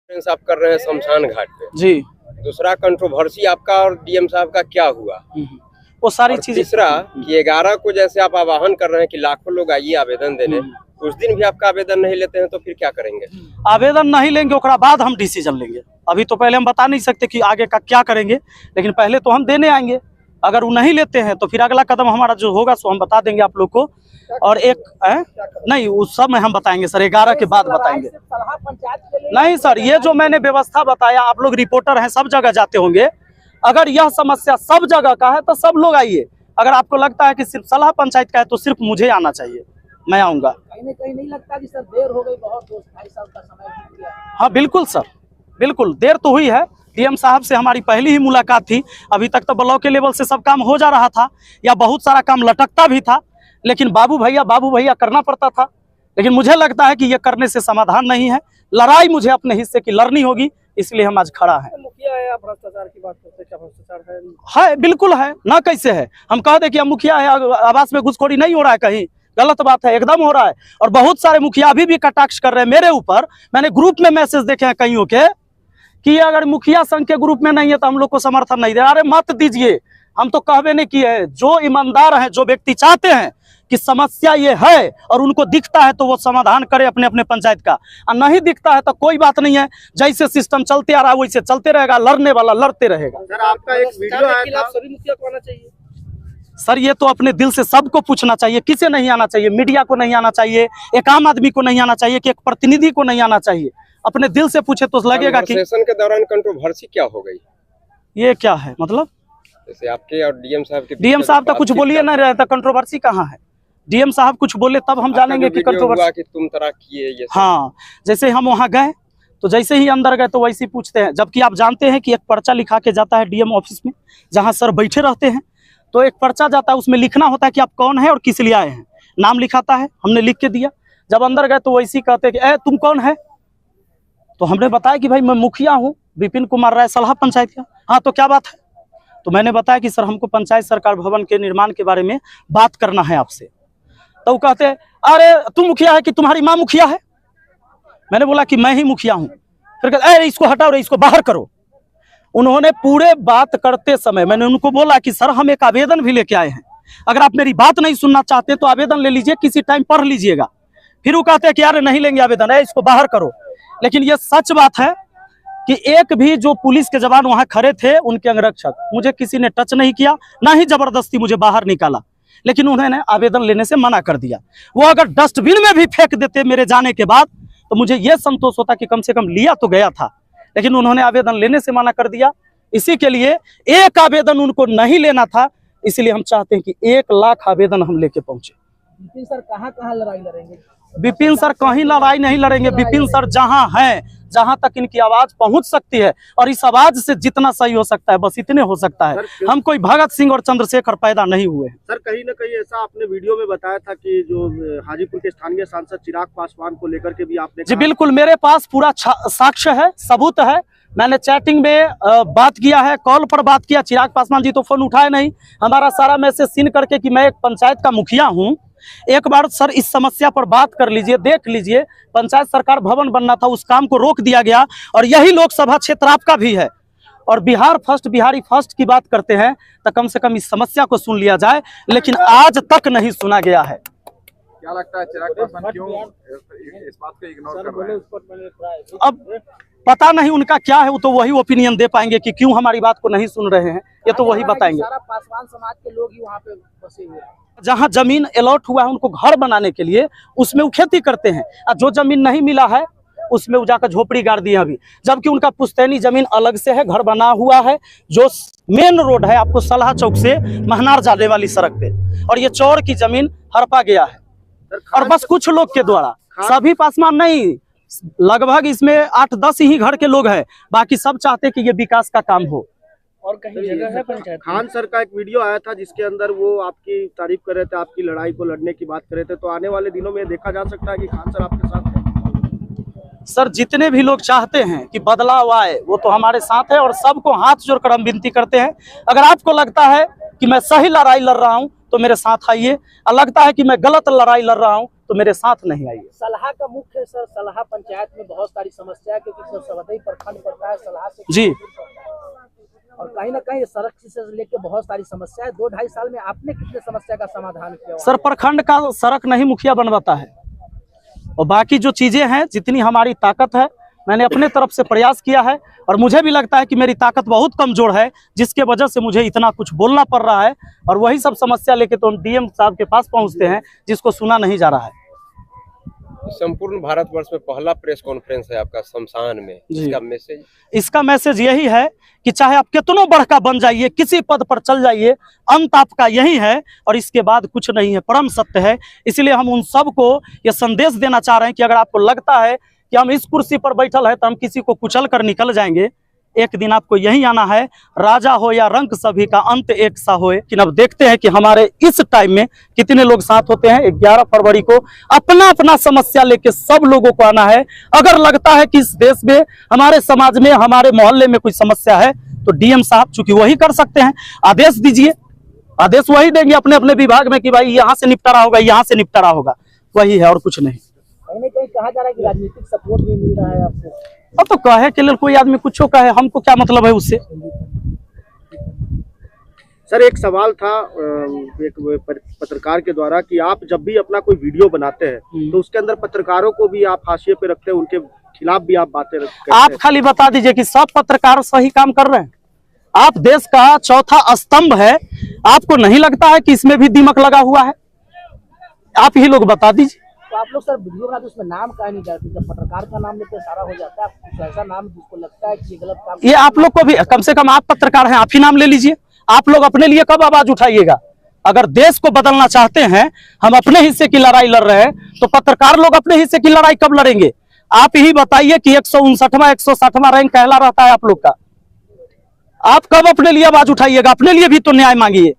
आप कर रहे हैं शमशान घाट पे जी। दूसरा कंट्रोवर्सी आपका और डीएम साहब का क्या हुआ? वो सारी चीजें। तीसरा कि 11 को जैसे आप आह्वान कर रहे हैं कि लाखों लोग आइए आवेदन देने, उस दिन भी आपका आवेदन नहीं लेते हैं तो फिर क्या करेंगे? आवेदन नहीं लेंगे, उसके बाद हम डिसीजन लेंगे। अभी तो पहले हम बता नहीं सकते कि आगे का क्या करेंगे, लेकिन पहले तो हम देने आएंगे। अगर वो नहीं लेते हैं तो फिर अगला कदम हमारा जो होगा सो हम बता देंगे आप लोग को। और एक नहीं, उस सब में हम बताएंगे सर, 11 के बाद बताएंगे। नहीं सर, ये जो मैंने व्यवस्था बताया, आप लोग रिपोर्टर हैं, सब जगह जाते होंगे। अगर यह समस्या सब जगह का है तो सब लोग आइए। अगर आपको लगता है कि सिर्फ सलाह पंचायत का है तो सिर्फ मुझे आना चाहिए, मैं आऊँगा। कहीं नहीं लगता कि सर देर हो गई बहुत, 2-2.5 साल का समय बीत गया? हाँ बिल्कुल सर, बिल्कुल देर तो हुई है। डीएम साहब से हमारी पहली ही मुलाकात थी। अभी तक तो ब्लॉक के लेवल से सब काम हो जा रहा था, या बहुत सारा काम लटकता भी था, लेकिन बाबू भैया करना पड़ता था। लेकिन मुझे लगता है कि ये करने से समाधान नहीं है। लड़ाई मुझे अपने हिस्से की लड़नी होगी, इसलिए हम आज खड़ा हैं। मुखिया है, आप भ्रष्टाचार की बात करते हैं, क्या भ्रष्टाचार है? बिल्कुल है ना, कैसे है? हम कह दे कि हम मुखिया है, आवास में घुसखोरी नहीं हो रहा है, कहीं गलत बात है? एकदम हो रहा है। और बहुत सारे मुखिया अभी भी कटाक्ष कर रहे हैं मेरे ऊपर। मैंने ग्रुप में मैसेज देखे हैं कईयों के कि अगर मुखिया संघ के ग्रुप में नहीं है तो हम लोग को समर्थन नहीं दे। अरे मत दीजिए, हम तो कहवे नहीं किए हैं। जो ईमानदार हैं, जो व्यक्ति चाहते हैं कि समस्या ये है और उनको दिखता है तो वो समाधान करे अपने अपने पंचायत का, और नहीं दिखता है तो कोई बात नहीं है। जैसे सिस्टम चलते आ रहा है वैसे चलते रहेगा, लड़ने वाला लड़ते रहेगा। सर आपका एक वीडियो आया था, सभी मुखिया को आना चाहिए। सर ये तो अपने दिल से सबको पूछना चाहिए, किसे नहीं आना चाहिए? मीडिया को नहीं आना चाहिए, एक आम आदमी को नहीं आना चाहिए, कि एक प्रतिनिधि को नहीं आना चाहिए? अपने दिल से पूछे तो लगेगा कि सेशन के दौरान कंट्रोवर्सी क्या हो गई? ये क्या है मतलब? जैसे आपके और डीएम साहब के डीएम साहब तो कुछ बोलिए नहीं रहे, कंट्रोवर्सी कहाँ है? डीएम साहब कुछ बोले तब हम जानेंगे कि कंट्रोवर्सी। तुम तरह किए ये। हाँ, जैसे हम वहाँ गए तो जैसे ही अंदर गए तो वैसे ही पूछते हैं, जबकि आप जानते हैं कि एक पर्चा लिखा के जाता है डीएम ऑफिस में, जहाँ सर बैठे रहते हैं। तो एक पर्चा जाता है, उसमें लिखना होता है कि आप कौन है और किस लिए आए हैं। नाम लिखाता है, हमने लिख के दिया। जब अंदर गए तो वैसे ही कहते हैं कि तुम कौन है? तो हमने बताया कि भाई मैं मुखिया हूँ, विपिन कुमार राय, सलाह पंचायत का। हाँ तो क्या बात है? तो मैंने बताया कि सर हमको पंचायत सरकार भवन के निर्माण के बारे में बात करना है आपसे। तो वो कहते हैं अरे तुम मुखिया है कि तुम्हारी माँ मुखिया है? मैंने बोला कि मैं ही मुखिया हूँ। फिर कहते अरे इसको हटाओ रे, इसको बाहर करो। उन्होंने पूरे बात करते समय मैंने उनको बोला कि सर हम एक आवेदन भी लेके आए हैं, अगर आप मेरी बात नहीं सुनना चाहते तो आवेदन ले लीजिए, किसी टाइम पढ़ लीजिएगा। फिर वो कहते हैं कि यार नहीं लेंगे आवेदन, है इसको बाहर करो। लेकिन ये सच बात है कि एक भी जो पुलिस के जवान वहां खड़े थे, उनके अंगरक्षक, मुझे किसी ने टच नहीं किया, ना ही जबरदस्ती मुझे बाहर निकाला। लेकिन उन्होंने आवेदन लेने से मना कर दिया। वो अगर डस्टबिन में भी फेंक देते मेरे जाने के बाद तो मुझे ये संतोष होता कि कम से कम लिया तो गया था। लेकिन उन्होंने आवेदन लेने से मना कर दिया। इसी के लिए एक आवेदन उनको नहीं लेना था, इसलिए हम चाहते हैं कि 1 लाख आवेदन हम लेके पहुंचे। विपिन सर कहाँ लड़ाई लड़ेंगे? विपिन सर कहीं लड़ाई नहीं लड़ेंगे। विपिन सर जहां हैं, जहां तक इनकी आवाज पहुंच सकती है, और इस आवाज से जितना सही हो सकता है बस इतने हो सकता है। हम कोई भगत सिंह और चंद्रशेखर पैदा नहीं हुए। सर कहीं ना कहीं ऐसा आपने वीडियो में बताया था कि जो हाजीपुर के स्थानीय सांसद चिराग पासवान को लेकर के भी आपने जी बिल्कुल, मेरे पास पूरा साक्ष्य है, सबूत है। मैंने चैटिंग में बात किया है, कॉल पर बात किया। चिराग पासवान जी तो फोन उठाए नहीं। हमारा सारा मैसेज सीन करके कि मैं एक पंचायत का मुखिया हूं, एक बार सर इस समस्या पर बात कर लीजिए, देख लीजिए। पंचायत सरकार भवन बनना था, उस काम को रोक दिया गया। और यही लोकसभा क्षेत्र आपका भी है, और बिहार फर्स्ट, बिहारी फर्स्ट की बात करते हैं तो कम से कम इस समस्या को सुन लिया जाए, लेकिन आज तक नहीं सुना गया है। क्या लगता है चिराग पासवान क्यों इस बात को इग्नोर कर रहे हैं? अब पता नहीं उनका क्या है, वो तो वही ओपिनियन दे पाएंगे कि क्यों हमारी बात को नहीं सुन रहे हैं, ये तो वही बताएंगे। सारा पासवान समाज के लोग ही वहाँ पे बसे हुए हैं। जहाँ जमीन अलॉट हुआ है उनको घर बनाने के लिए, उसमें वो खेती करते हैं, और जो जमीन नहीं मिला है उसमें वो जाकर झोपड़ी गाड़ दिए अभी। जबकि उनका पुश्तैनी जमीन अलग से है, घर बना हुआ है, जो मेन रोड है आपको सलाह चौक से महनार जाने वाली सड़क पे, और ये चौर की जमीन हड़पा गया है। और बस कुछ लोग के द्वारा, सभी पासवान नहीं, लगभग इसमें 8-10 ही घर के लोग हैं, बाकी सब चाहते कि ये विकास का काम हो। और कहीं जगह है पंचायत? खान सर का एक वीडियो आया था जिसके अंदर वो आपकी तारीफ कर रहे थे, आपकी लड़ाई को लड़ने की बात कर रहे थे। तो आने वाले दिनों में देखा जा सकता है कि खान सर आपके साथ हैं? सर जितने भी लोग चाहते हैं कि बदलाव आए वो तो हमारे साथ है, और सबको हाथ जोड़कर हम विनती करते हैं, अगर आपको लगता है कि मैं सही लड़ाई लड़ रहा हूं तो मेरे साथ आइए, और लगता है कि मैं गलत लड़ाई लड़ रहा हूं तो मेरे साथ नहीं आइए। सलाह का मुख्य सर, सलाह पंचायत में बहुत सारी समस्या है क्योंकि सवदई प्रखंड पड़ता है, सलाह से जी। और कहीं ना कहीं सड़क से लेकर बहुत सारी समस्या है। 2-2.5 साल में आपने कितने समस्या का समाधान किया? सर प्रखंड का सड़क नहीं मुखिया बनवाता है, और बाकी जो चीजें हैं जितनी हमारी ताकत है मैंने अपने तरफ से प्रयास किया है, और मुझे भी लगता है कि मेरी ताकत बहुत कमजोर है जिसके वजह से मुझे इतना कुछ बोलना पड़ रहा है। और वही सब समस्या लेके तो हम डीएम साहब के पास पहुंचते हैं जिसको सुना नहीं जा रहा है। संपूर्ण भारतवर्ष में पहला प्रेस कॉन्फ्रेंस है आपका शमशान में, इसका मैसेज? इसका मैसेज यही है कि चाहे आप कितनों बड़का बन जाइए, किसी पद पर चल जाइए, अंत आपका यही है और इसके बाद कुछ नहीं है, परम सत्य है। इसलिए हम उन सबको ये संदेश देना चाह रहे हैं कि अगर आपको लगता है कि हम इस कुर्सी पर बैठल है तो हम किसी को कुचल कर निकल जाएंगे, एक दिन आपको यही आना है। राजा हो या रंक सभी का अंत एक सा होए। लेकिन अब देखते हैं कि हमारे इस टाइम में कितने लोग साथ होते हैं। 11 फरवरी को अपना अपना समस्या लेके सब लोगों को आना है। अगर लगता है कि इस देश में, हमारे समाज में, हमारे मोहल्ले में कोई समस्या है तो डीएम साहब चूंकि वही कर सकते हैं, आदेश दीजिए, आदेश वही देंगे अपने अपने विभाग में कि भाई यहाँ से निपटारा होगा, यहाँ से निपटारा होगा, वही है और कुछ नहीं। कहीं ना कहीं कहा जा रहा है कि राजनीतिक सपोर्ट भी मिल रहा है आपको। अब तो कहे के लिए कोई आदमी कुछ कहे, हमको क्या मतलब है उससे। सर एक सवाल था एक पत्रकार के द्वारा कि आप जब भी अपना कोई वीडियो बनाते हैं तो उसके अंदर पत्रकारों को भी आप हाशिए पे रखते हैं, उनके खिलाफ भी आप बातें करते हैं। आप खाली बता दीजिए कि सब पत्रकार सही काम कर रहे हैं। आप देश का चौथा स्तंभ है, आपको नहीं लगता है कि इसमें भी दिमक लगा हुआ है? आप ही लोग बता दीजिए। तो आप लोग सर वीडियो बनाते उसमें नाम काहे नहीं डालते? जब पत्रकार का नाम लेते सारा हो जाता है, कुछ ऐसा नाम जिसको लगता है कि ये गलत काम। ये आप लोग को भी, कम से कम आप पत्रकार हैं, आप ही नाम ले लीजिए। आप लोग अपने लिए कब आवाज उठाइएगा? अगर देश को बदलना चाहते हैं, हम अपने हिस्से की लड़ाई लड़ रहे हैं, तो पत्रकार लोग अपने हिस्से की लड़ाई कब लड़ेंगे? आप ही बताइए कि 159वां 160वां रैंक कहला रहता है आप लोग का। आप कब अपने लिए आवाज उठाइएगा? अपने लिए भी तो न्याय मांगिए।